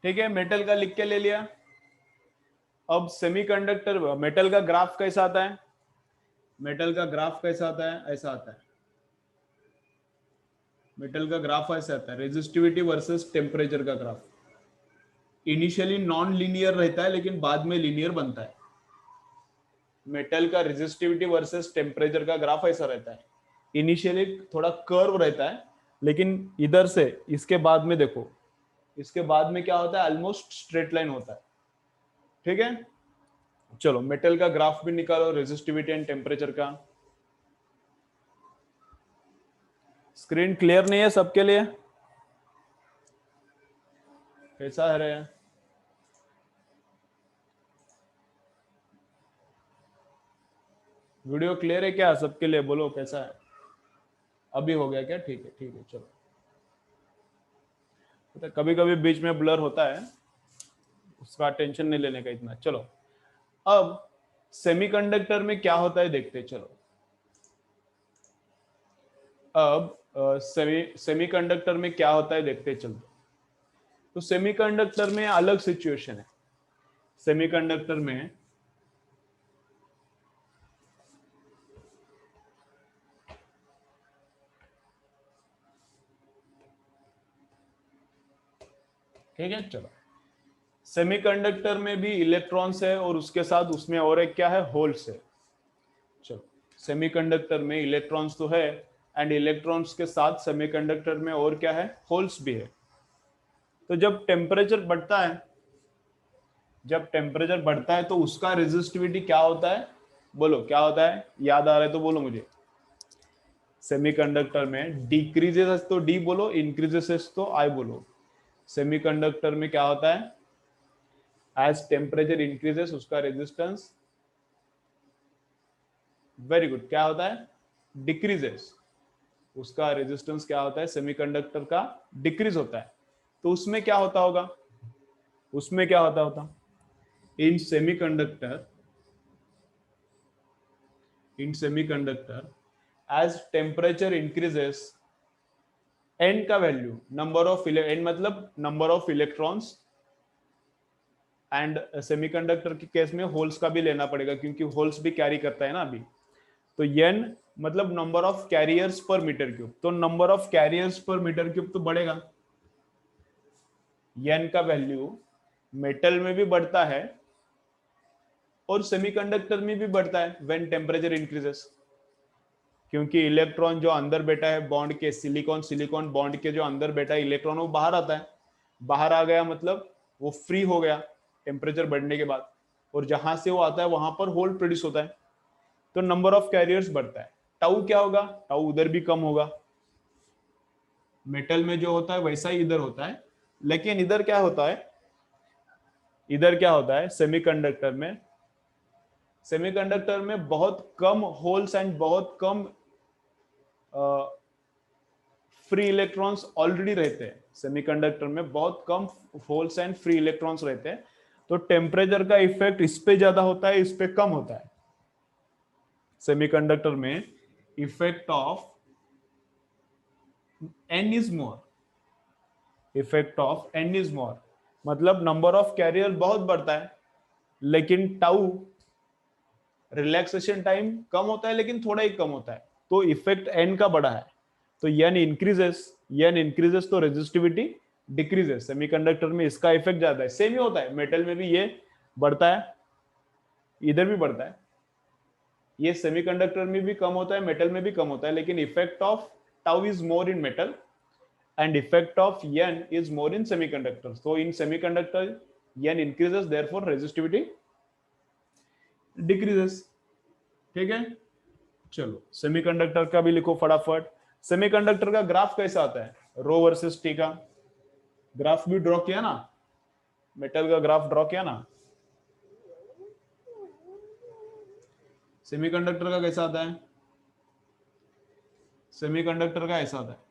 ठीक है, मेटल का लिख के ले लिया। अब सेमीकंडक्टर मेटल का ग्राफ कैसा आता है? मेटल का ग्राफ कैसा आता है? ऐसा आता है। मेटल का ग्राफ ऐसा आता है, रेजिस्टिविटी वर्सेस टेम्परेचर का ग्राफ। इनिशियली नॉन लीनियर रहता है लेकिन बाद में लीनियर बनता है। मेटल का रेजिस्टिविटी वर्सेस टेम्परेचर का ग्राफ ऐसा रहता है, इनिशियली थोड़ा कर्व रहता है, लेकिन इधर से इसके बाद में देखो, इसके बाद में क्या होता है? ऑलमोस्ट स्ट्रेट लाइन होता है। ठीक है, चलो मेटल का ग्राफ भी निकालो, रेजिस्टिविटी एंड टेम्परेचर का। स्क्रीन क्लियर नहीं है सबके लिए? कैसा है रे? वीडियो क्लियर है क्या सबके लिए? बोलो कैसा है? अभी हो गया क्या? ठीक है ठीक है, चलो। तो कभी कभी बीच में ब्लर होता है, उसका टेंशन नहीं लेने का इतना। चलो अब सेमीकंडक्टर में क्या होता है देखते हैं, चलो। अब सेमीकंडक्टर में क्या होता है देखते हैं, चलो। तो सेमीकंडक्टर में अलग सिचुएशन है। सेमीकंडक्टर में ठीक है, चलो। सेमीकंडक्टर में भी इलेक्ट्रॉन्स है और उसके साथ उसमें और एक क्या है? होल्स है। चलो, सेमीकंडक्टर में इलेक्ट्रॉन्स तो है, एंड इलेक्ट्रॉन्स के साथ सेमीकंडक्टर में और क्या है? होल्स भी है। तो जब टेम्परेचर बढ़ता है, जब टेम्परेचर बढ़ता है तो उसका रेजिस्टिविटी क्या होता है? बोलो क्या होता है? याद आ रहा है तो बोलो मुझे। सेमीकंडक्टर में डिक्रीजेस तो डी बोलो, इंक्रीजेस तो आई बोलो। सेमीकंडक्टर में क्या होता है? एज टेम्परेचर इंक्रीजेस उसका रेजिस्टेंस, वेरी गुड, क्या होता है? डिक्रीजेस। उसका रेजिस्टेंस क्या होता है? सेमीकंडक्टर का डिक्रीज होता है। तो उसमें क्या होता होगा? उसमें क्या होता in semiconductor, in semiconductor as temperature increases, N का वैल्यू, नंबर ऑफ एन मतलब number of electrons, and semiconductor के केस में होल्स का भी लेना पड़ेगा क्योंकि होल्स भी कैरी करता है ना अभी। तो एन मतलब नंबर ऑफ कैरियर्स पर मीटर क्यूब, तो नंबर ऑफ कैरियर्स पर मीटर क्यूब तो बढ़ेगा। एन का वैल्यू मेटल में भी बढ़ता है और सेमीकंडक्टर में भी बढ़ता है व्हेन टेम्परेचर इंक्रीजेस, क्योंकि इलेक्ट्रॉन जो अंदर बैठा है बॉन्ड के, सिलिकॉन सिलिकॉन बॉन्ड के जो अंदर बैठा है इलेक्ट्रॉन, वो बाहर आता है। बाहर आ गया मतलब वो फ्री हो गया टेम्परेचर बढ़ने के बाद, और जहां से वो आता है वहां पर होल प्रोड्यूस होता है, तो नंबर ऑफ कैरियर्स बढ़ता है। टाउ क्या होगा? टाउ उधर भी कम होगा। मेटल में जो होता है वैसा ही इधर होता है, लेकिन इधर क्या होता है? इधर क्या होता है? सेमीकंडक्टर में, सेमीकंडक्टर में बहुत कम होल्स एंड बहुत कम फ्री इलेक्ट्रॉन्स ऑलरेडी रहते हैं। सेमीकंडक्टर में बहुत कम होल्स एंड फ्री इलेक्ट्रॉन्स रहते हैं, तो टेम्परेचर का इफेक्ट इस पे ज्यादा होता है, इस पे कम होता है। सेमीकंडक्टर में effect of n is more, effect of n is more मतलब नंबर ऑफ कैरियर बहुत बढ़ता है, लेकिन टाउ रिलैक्सेशन टाइम कम होता है लेकिन थोड़ा ही कम होता है, तो इफेक्ट एन का बड़ा है। तो एन इंक्रीजेस, एन इंक्रीजेस तो रेजिस्टिविटी डिक्रीजेस। सेमीकंडक्टर में इसका इफेक्ट ज्यादा है, सेम ही होता है, मेटल में भी ये बढ़ता है, इधर भी बढ़ता है। ये सेमीकंडक्टर में भी कम होता है, मेटल में भी कम होता है, लेकिन effect of tau is more in metal and effect of n is more in semiconductor. So in semiconductor n increases, therefore resistivity decreases. ठीक है, चलो सेमीकंडक्टर का भी लिखो फटाफट। सेमीकंडक्टर का ग्राफ कैसा आता है? रो वर्सेस टी का ग्राफ भी ड्रॉ किया ना, मेटल का ग्राफ ड्रॉ किया ना। सेमीकंडक्टर का कैसा आता है? सेमीकंडक्टर का ऐसा आता है,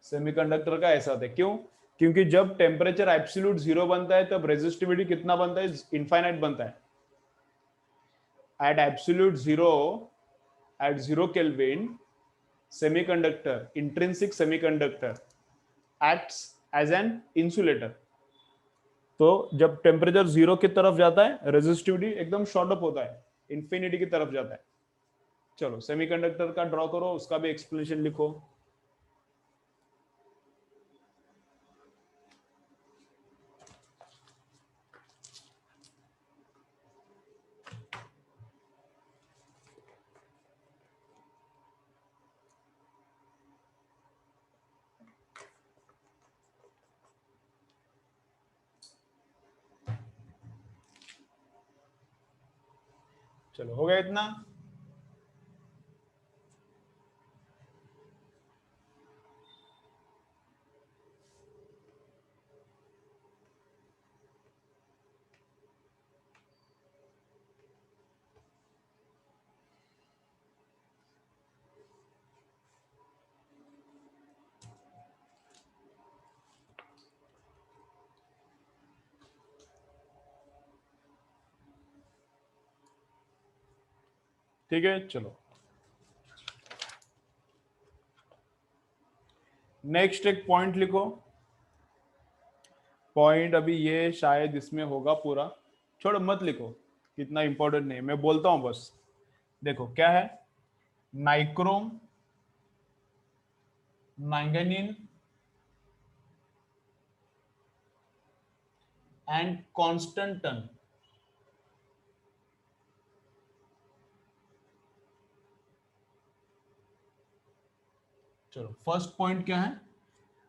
सेमीकंडक्टर का ऐसा आता है। क्यों? क्योंकि जब टेम्परेचर एब्सोल्यूट जीरो बनता है तब रेजिस्टिविटी कितना बनता है? इनफाइनाइट बनता है। At absolute zero, at 0 Kelvin, semiconductor, intrinsic semiconductor acts as an insulator. तो जब टेम्परेचर जीरो की तरफ जाता है रेजिस्टिविटी एकदम शॉर्ट अप होता है, इंफिनिटी की तरफ जाता है। चलो सेमीकंडक्टर का ड्रॉ करो, उसका भी एक्सप्लेनेशन लिखो। चलो हो गया इतना। ठीक है, चलो नेक्स्ट एक पॉइंट लिखो। पॉइंट अभी ये शायद इसमें होगा पूरा, छोड़ो मत लिखो, कितना इंपॉर्टेंट नहीं, मैं बोलता हूं बस। देखो क्या है, नाइक्रोम, मैंगनीन एंड कॉन्स्टेंटन। चलो फर्स्ट पॉइंट क्या है,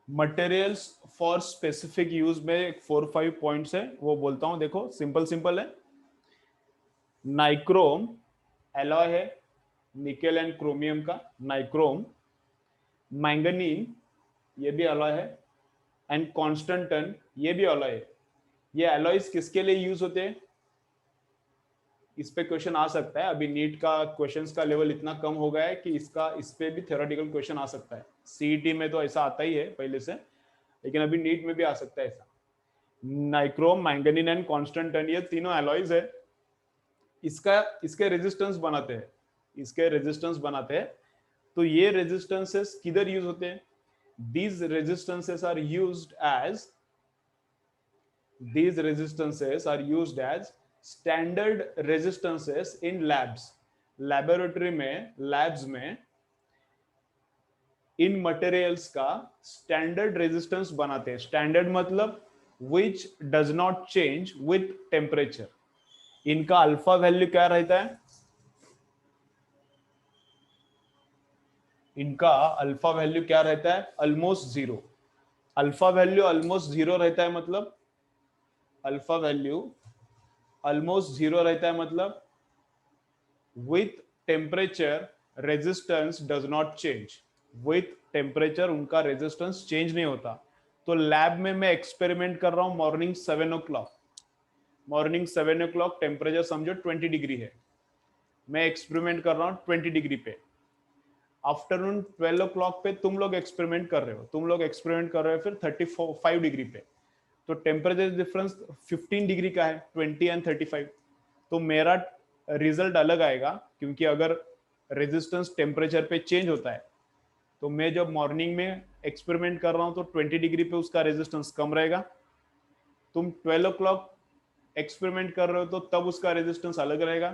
मटेरियल्स फॉर स्पेसिफिक यूज में 4-5 पॉइंट्स है, वो बोलता हूं। देखो सिंपल सिंपल है। नाइक्रोम एलॉय है निकेल एंड क्रोमियम का, नाइक्रोम। मैंगनीन ये भी एलॉय है, एंड कॉन्स्टेंटन ये भी एलॉय है। ये एलॉयज किसके लिए यूज होते हैं, इस पे क्वेश्चन आ सकता है। अभी नीट का क्वेश्चंस का लेवल इतना कम हो गया है कि इस पे भी थ्योरेटिकल क्वेश्चन आ सकता है। सीईटी में तो ऐसा आता ही है पहले से, लेकिन अभी नीट में भी आ सकता है ऐसा। नाइक्रोम, मैंगनीन एंड कॉन्स्टेंटन ये तीनों एलॉयज है। इसके रेजिस्टेंस बनाते हैं। तो ये रेजिस्टेंसेस किधर यूज होते हैं, these resistances are used as these resistances are used as standard resistances in labs, laboratory में, labs में इन मटेरियल्स का स्टैंडर्ड रेजिस्टेंस बनाते हैं। स्टैंडर्ड मतलब which does not change with temperature। इनका अल्फा वैल्यू क्या रहता है, इनका अल्फा वैल्यू क्या रहता है, almost zero. Alpha value almost zero रहता है मतलब, अल्फा वैल्यू ऑलमोस्ट जीरो रहता है मतलब with temperature resistance does not change. With temperature उनका रेजिस्टेंस चेंज नहीं होता। तो लैब में मैं एक्सपेरिमेंट कर रहा हूं morning 7 o'clock, morning 7 o'clock temperature समझो 20 डिग्री है, मैं एक्सपेरिमेंट कर रहा हूं 20 डिग्री पे। आफ्टरनून 12 o'clock पे तुम लोग एक्सपेरिमेंट कर रहे हो, फिर 35 डिग्री पे। तो टेम्परेचर डिफरेंस 15 डिग्री का है, 20 एंड 35। तो मेरा रिजल्ट अलग आएगा, क्योंकि अगर रेजिस्टेंस टेम्परेचर पे चेंज होता है तो मैं जब मॉर्निंग में एक्सपेरिमेंट कर रहा हूं तो 20 डिग्री पे उसका रेजिस्टेंस कम रहेगा। तुम 12 o'clock एक्सपेरिमेंट कर रहे हो तो तब उसका रेजिस्टेंस अलग रहेगा,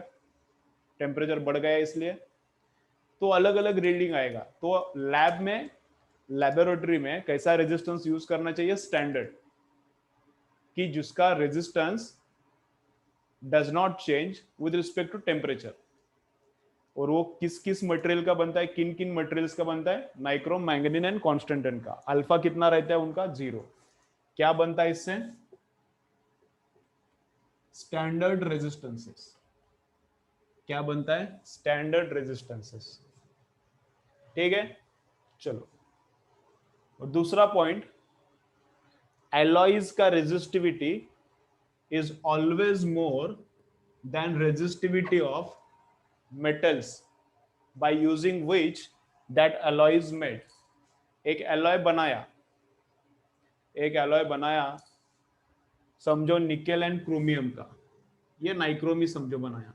टेम्परेचर बढ़ गया इसलिए। तो अलग अलग रीडिंग आएगा। तो लैब में, लेबोरेटरी में कैसा रेजिस्टेंस यूज करना चाहिए, स्टैंडर्ड, कि जिसका resistance does not change with respect to temperature. और वो किस किस मटेरियल का बनता है, किन किन मटेरियल्स का बनता है, नाइक्रोम, मैंगनीन एंड कॉन्स्टेंटन का। अल्फा कितना रहता है उनका, जीरो। क्या बनता है इससे, स्टैंडर्ड रेजिस्टेंसेस। क्या बनता है, स्टैंडर्ड रेजिस्टेंसेस। ठीक है, चलो। और दूसरा पॉइंट, एलॉयज का resistivity is always more than resistivity of metals by using which that alloy is made। एक एलॉय बनाया, समझो निकेल एंड क्रोमियम का, ये नाइक्रोम ही समझो बनाया।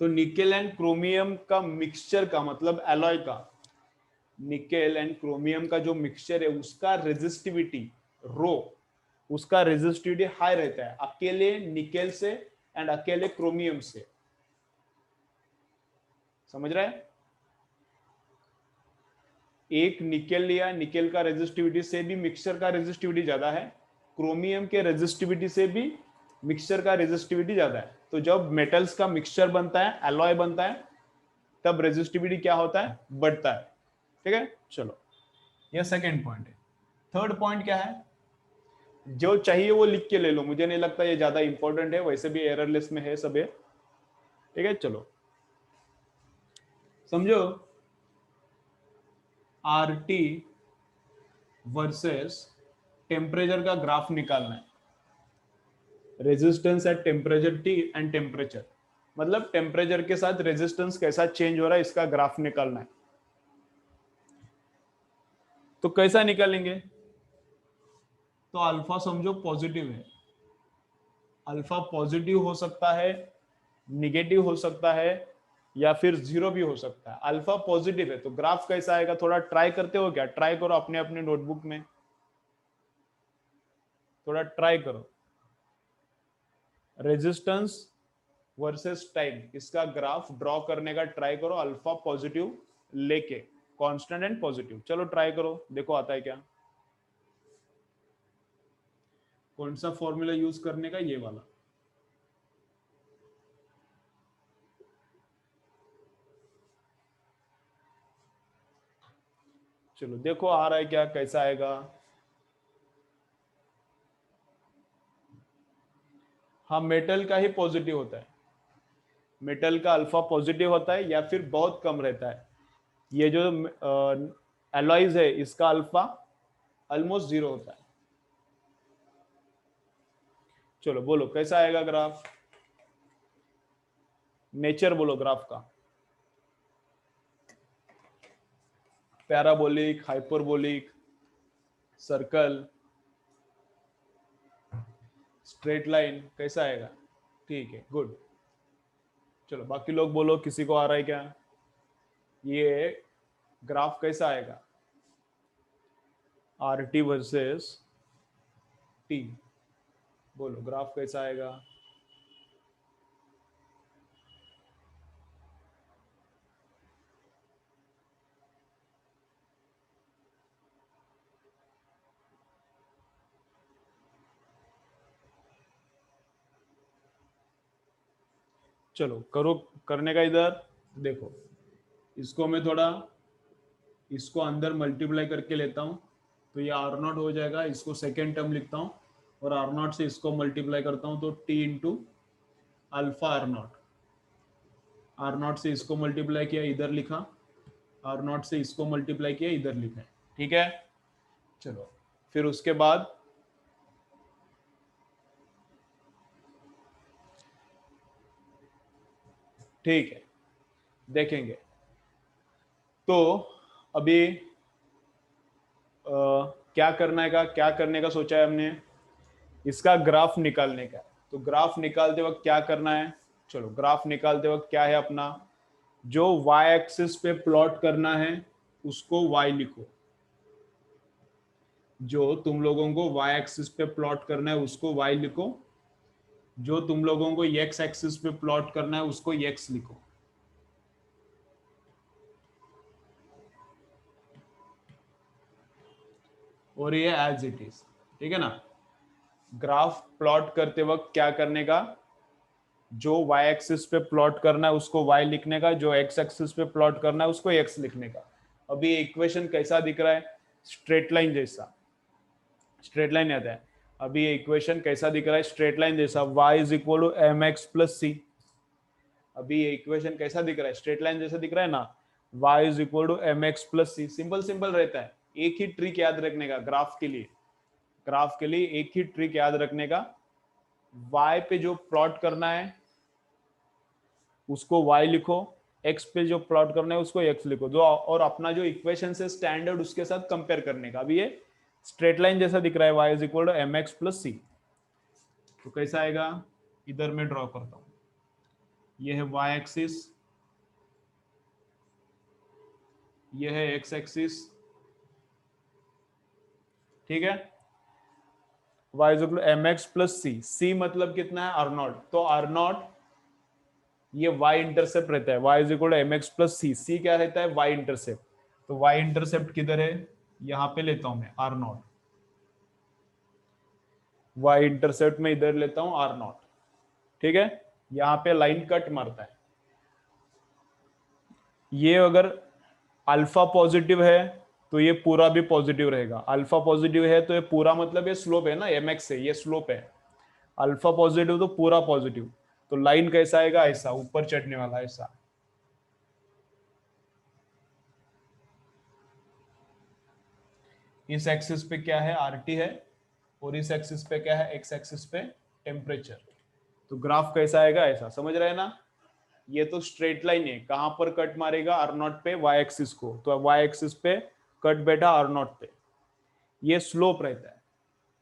तो निकेल एंड क्रोमियम का मिक्सचर का मतलब एलॉय का, निकेल एंड क्रोमियम का जो मिक्सचर है उसका रेजिस्टिविटी रो, उसका रेजिस्टिविटी हाई रहता है अकेले निकेल से एंड अकेले क्रोमियम से। समझ रहा है? एक निकेल लिया, निकेल का रेजिस्टिविटी से भी मिक्सचर का रेजिस्टिविटी ज्यादा है, क्रोमियम के रेजिस्टिविटी से भी मिक्सचर का रेजिस्टिविटी ज्यादा है। तो जब मेटल्स का मिक्सचर बनता है, एलॉय बनता है, तब रेजिस्टिविटी क्या होता है? बढ़ता है। ठीक है, चलो यह सेकेंड पॉइंट है। थर्ड पॉइंट क्या है? जो चाहिए वो लिख के ले लो, मुझे नहीं लगता ये ज्यादा इंपॉर्टेंट है, वैसे भी एररलेस में है सब ये। ठीक है, चलो समझो, आरटी वर्सेस टेम्परेचर का ग्राफ निकालना है। Resistance at temperature T and temperature, मतलब टेम्परेचर के साथ रेजिस्टेंस कैसा चेंज हो रहा है, इसका ग्राफ निकालना है। तो कैसा निकालेंगे? तो अल्फा समझो पॉजिटिव है, अल्फा पॉजिटिव हो सकता है, निगेटिव हो सकता है, या फिर जीरो भी हो सकता है। अल्फा पॉजिटिव है तो ग्राफ कैसा आएगा? थोड़ा ट्राई करते हो क्या? ट्राई करो अपने अपने नोटबुक में, थोड़ा ट्राई करो। रेजिस्टेंस वर्सेस टाइम, इसका ग्राफ ड्रॉ करने का ट्राई करो, अल्फा पॉजिटिव लेके, कांस्टेंट एंड पॉजिटिव। चलो ट्राई करो, देखो आता है क्या। कौन सा फॉर्मूला यूज करने का? ये वाला। चलो देखो आ रहा है क्या, कैसा आएगा। हाँ, मेटल का ही पॉजिटिव होता है, मेटल का अल्फा पॉजिटिव होता है या फिर बहुत कम रहता है। ये जो एलॉयज है इसका अल्फा ऑलमोस्ट जीरो होता है। चलो बोलो कैसा आएगा ग्राफ, नेचर बोलो ग्राफ का। Parabolic, hyperbolic, circle, straight line, कैसा आएगा? ठीक है, गुड। चलो बाकी लोग बोलो, किसी को आ रहा है क्या? ये ग्राफ कैसा आएगा? आर टी वर्सेस टी, बोलो ग्राफ कैसा आएगा? चलो करो, करने का इधर देखो, इसको मैं थोड़ा इसको अंदर मल्टीप्लाई करके लेता हूँ, तो ये आर नॉट हो जाएगा, इसको सेकेंड टर्म लिखता हूँ, और आर नॉट से इसको मल्टीप्लाई करता हूँ तो t into alpha R naught. R naught से इसको मल्टीप्लाई किया, इधर लिखा, आर नॉट से इसको मल्टीप्लाई किया, इधर लिखा। ठीक है, चलो फिर उसके बाद ठीक है देखेंगे। तो अभी क्या करने का, क्या करने का सोचा है हमने? इसका ग्राफ निकालने का। तो ग्राफ निकालते वक्त क्या करना है? चलो ग्राफ निकालते वक्त क्या है अपना, जो y एक्सिस पे प्लॉट करना है उसको y लिखो, जो तुम लोगों को y एक्सिस पे प्लॉट करना है उसको y लिखो, जो तुम लोगों को x एक्सिस पे प्लॉट करना है उसको x लिखो। और ये एज इट इज, ठीक है ना। ग्राफ प्लॉट करते वक्त क्या करने का, जो y एक्सिस पे प्लॉट करना है उसको y लिखने का, जो x एक्सिस पे प्लॉट करना है उसको x लिखने का। अभी इक्वेशन कैसा दिख रहा है? स्ट्रेट लाइन जैसा, स्ट्रेट लाइन आता है। अभी इक्वेशन कैसा दिख रहा है? स्ट्रेट लाइन जैसा, y is equal to M x plus C. अभी ये इक्वेशन कैसा दिख रहा है? स्ट्रेट लाइन जैसा दिख रहा है ना, y is equal to M x plus c. Simple simple रहता है, एक ही ट्रिक याद रखने का ग्राफ के लिए, ग्राफ के लिए एक ही ट्रिक याद रखने का, y पे जो प्लॉट करना है उसको y लिखो, x पे जो प्लॉट करना है उसको x लिखो, जो और अपना जो इक्वेशन से स्टैंडर्ड उसके साथ कंपेयर करने का। अभी ये स्ट्रेट लाइन जैसा दिख रहा है, y is equal to M x plus C. तो कैसा आएगा? इधर मैं ड्रॉ करता हूं, ये है y एक्सिस, ये है एक्स एक्सिस, ठीक है। y is equal to M x plus C, C मतलब कितना है आर नॉट, तो आर नॉट ये y इंटरसेप्ट रहता है, y is equal to M x plus C, C क्या रहता है y इंटरसेप्ट, तो y इंटरसेप्ट किधर है, यहां पे लेता हूं मैं आर नॉट, y इंटरसेप्ट में इधर लेता हूं आर नॉट, ठीक है। यहां पे लाइन कट मारता है, ये अगर अल्फा पॉजिटिव है तो ये पूरा भी पॉजिटिव रहेगा, अल्फा पॉजिटिव है तो ये पूरा मतलब ये स्लोप है ना, एम एक्स है, ये स्लोप है, अल्फा पॉजिटिव तो पूरा पॉजिटिव, तो लाइन कैसा आएगा, ऐसा ऊपर चढ़ने वाला, ऐसा। इस एक्सिस पे क्या है, आरटी है, और इस एक्सिस पे क्या है, एक्स एक्सिस पे टेम्परेचर, तो ग्राफ कैसा आएगा, ऐसा, समझ रहे हैं ना। ये तो स्ट्रेट लाइन है, कहां पर कट मारेगा, आर नॉट पे, वाई एक्सिस को, तो वाई एक्सिस पे कट बैठा आर नॉट पे, ये स्लोप रहता है,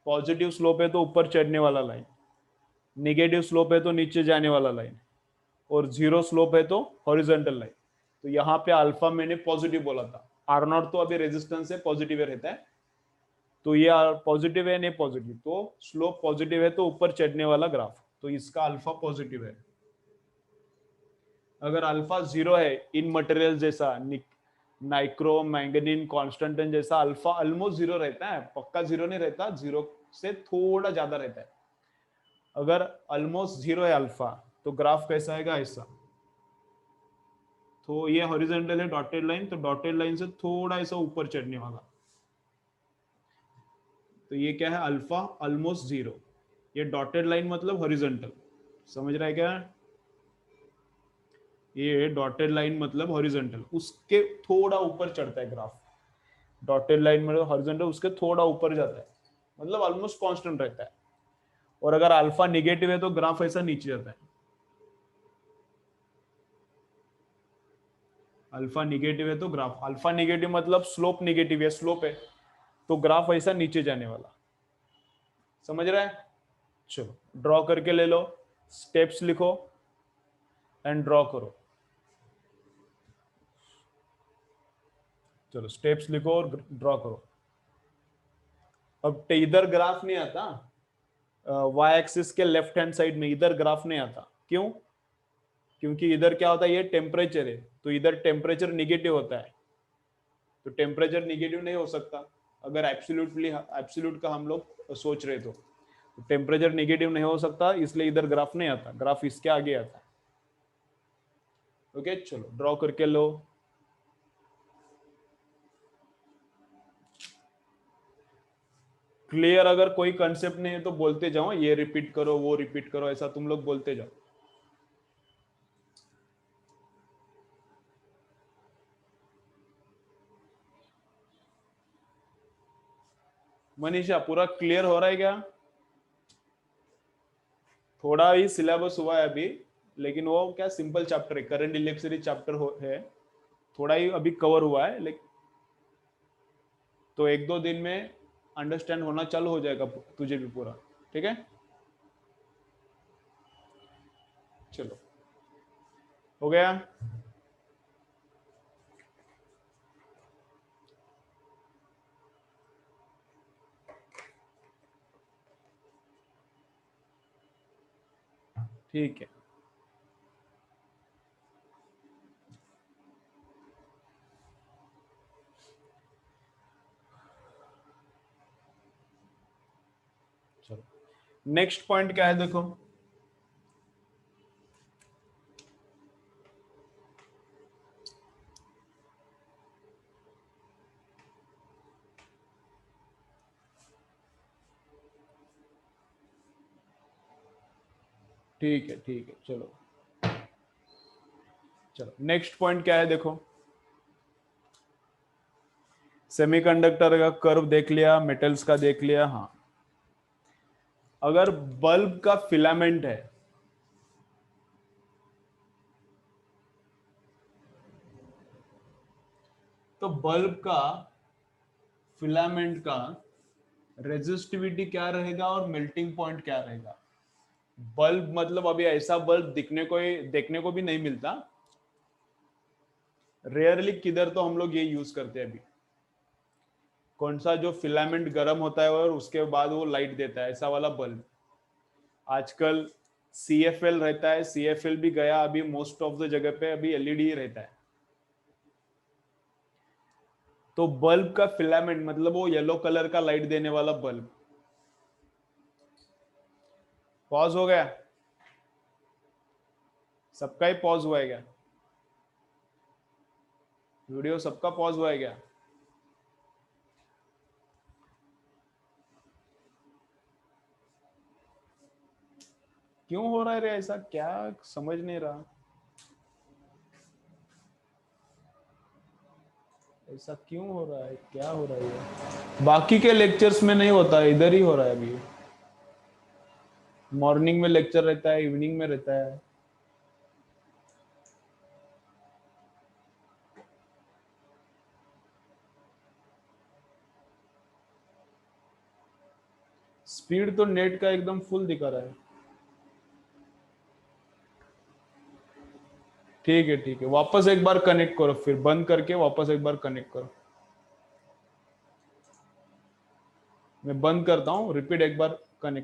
पॉजिटिव स्लोप है तो ऊपर चढ़ने वाला लाइन, निगेटिव स्लोप है तो नीचे जाने वाला लाइन, और जीरो स्लोप है तो हॉरिजॉन्टल लाइन। तो यहाँ पे अल्फा मैंने पॉजिटिव बोला था, आर नॉट तो अभी रेजिस्टेंस है, पॉजिटिव रहता है, तो ये पॉजिटिव है, नहीं पॉजिटिव, तो स्लोप पॉजिटिव है तो ऊपर चढ़ने वाला ग्राफ, तो इसका अल्फा पॉजिटिव है। अगर अल्फा जीरो है, इन मटेरियल जैसा नाइक्रो मैंगनीन कॉन्स्टेंटन जैसा अल्फा ऑलमोस्ट जीरो रहता है, पक्का जीरो नहीं रहता, जीरो से थोड़ा ज्यादा रहता है। अगर ऑलमोस्ट जीरो है अल्फा, तो ग्राफ कैसा आएगा, ऐसा, तो ये हॉरिजॉन्टल है डॉटेड लाइन, तो डॉटेड लाइन से थोड़ा ऐसा ऊपर चढ़ने वाला, तो ये क्या है, अल्फा ऑलमोस्ट जीरो, ये डॉटेड लाइन मतलब हॉरिजॉन्टल, समझ रहा है क्या, ये डॉटेड लाइन मतलब हॉरिजॉन्टल, उसके थोड़ा ऊपर चढ़ता है ग्राफ, डॉटेड लाइन मतलब हॉरिजॉन्टल, उसके थोड़ा ऊपर जाता है, मतलब ऑलमोस्ट कांस्टेंट रहता है। और अगर अल्फा निगेटिव है तो ग्राफ ऐसा नीचे जाता है, अल्फा निगेटिव है तो ग्राफ, अल्फा निगेटिव मतलब स्लोप निगेटिव है, स्लोप है, तो ग्राफ ऐसा नीचे जाने वाला, समझ रहा है। चलो ड्रॉ करके ले लो, स्टेप्स लिखो एंड ड्रॉ करो, चलो स्टेप्स लिखो और ड्रॉ करो। अब इधर ग्राफ नहीं आता, वाई एक्सिस के लेफ्ट हैंड साइड में इधर ग्राफ नहीं आता, क्यों, क्योंकि इधर क्या होता है, ये टेम्परेचर है, तो इधर टेम्परेचर निगेटिव होता है, तो टेम्परेचर निगेटिव नहीं हो सकता, अगर एब्सोल्युटली एब्सोल्यूट का हम लोग सोच रहे तो टेम्परेचर निगेटिव नहीं हो सकता, इसलिए इधर ग्राफ नहीं आता, ग्राफ इसके आगे आता है। ओके चलो ड्रॉ करके लो। क्लियर, अगर कोई कंसेप्ट नहीं है तो बोलते जाओ, ये रिपीट करो वो रिपीट करो, ऐसा तुम लोग बोलते जाओ। मनीषा पूरा क्लियर हो रहा है क्या, थोड़ा ही सिलेबस हुआ है अभी, लेकिन वो क्या सिंपल चैप्टर है, करंट इलेक्ट्रिसिटी चैप्टर है, थोड़ा ही अभी कवर हुआ है, लेकिन तो एक दो दिन में अंडरस्टैंड होना चालू हो जाएगा तुझे भी पूरा, ठीक है। चलो हो गया, ठीक है। चलो नेक्स्ट पॉइंट क्या है देखो, ठीक है चलो, चलो नेक्स्ट पॉइंट क्या है देखो, सेमीकंडक्टर का कर्व देख लिया, मेटल्स का देख लिया, हाँ। अगर बल्ब का फिलामेंट है, तो बल्ब का फिलामेंट का रेजिस्टिविटी क्या रहेगा और मेल्टिंग पॉइंट क्या रहेगा। बल्ब मतलब अभी ऐसा बल्ब दिखने को देखने को भी नहीं मिलता, रेयरली किधर तो हम लोग ये यूज करते हैं अभी, कौन सा जो फिलामेंट गर्म होता है और उसके बाद वो लाइट देता है, ऐसा वाला बल्ब। आजकल CFL रहता है, CFL भी गया अभी, मोस्ट ऑफ द जगह पे अभी LED ही रहता है। तो बल्ब का फिलामेंट मतलब वो येलो कलर का लाइट देने वाला बल्ब। पॉज हो गया? सबका ही पॉज हुआ है क्या? वीडियो सबका पॉज हुआ है क्या? क्यों हो रहा है रे ऐसा, क्या समझ नहीं रहा, ऐसा क्यों हो रहा है, क्या हो रहा है ये? बाकी के लेक्चर्स में नहीं होता है, इधर ही हो रहा है अभी। मॉर्निंग में लेक्चर रहता है, इवनिंग में रहता है। स्पीड तो नेट का एकदम फुल दिखा रहा है। ठीक है ठीक है, वापस एक बार कनेक्ट करो, फिर बंद करके वापस एक बार कनेक्ट करो। मैं बंद करता हूँ, रिपीट एक बार कनेक्ट।